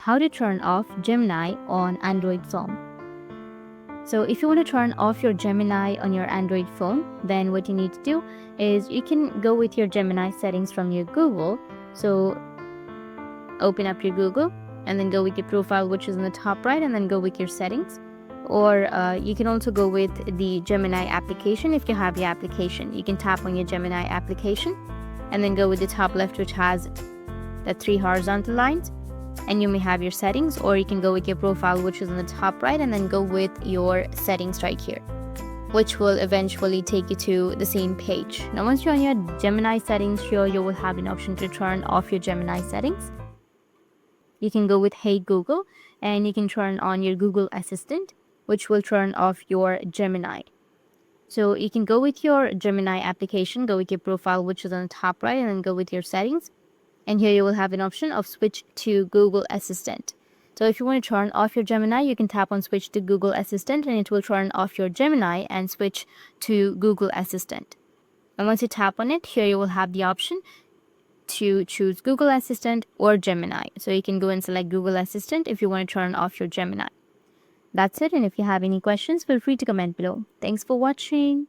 How to turn off Gemini on Android phone. So if you want to turn off your Gemini on your Android phone, then what you need to do is you can go with your Gemini settings from your Google. So open up your Google and then go with your profile, which is in the top right, and then go with your settings. Or you can also go with the Gemini application. If you have your application, you can tap on your Gemini application and then go with the top left, which has the 3 horizontal lines, and you may have your settings. Or you can go with your profile, which is in the top right, and then go with your settings right here, which will eventually take you to the same page. Now once you're on your Gemini settings here, you will have an option to turn off your Gemini settings. You can go with Hey Google, and you can turn on your Google Assistant, which will turn off your Gemini. So you can go with your Gemini application, go with your profile, which is on the top right, and then go with your settings. And here you will have an option of switch to Google Assistant. So if you want to turn off your Gemini, you can tap on switch to Google Assistant, and it will turn off your Gemini and switch to Google Assistant. And once you tap on it, here you will have the option to choose Google Assistant or Gemini. So you can go and select Google Assistant if you want to turn off your Gemini. That's it. And if you have any questions, feel free to comment below. Thanks for watching.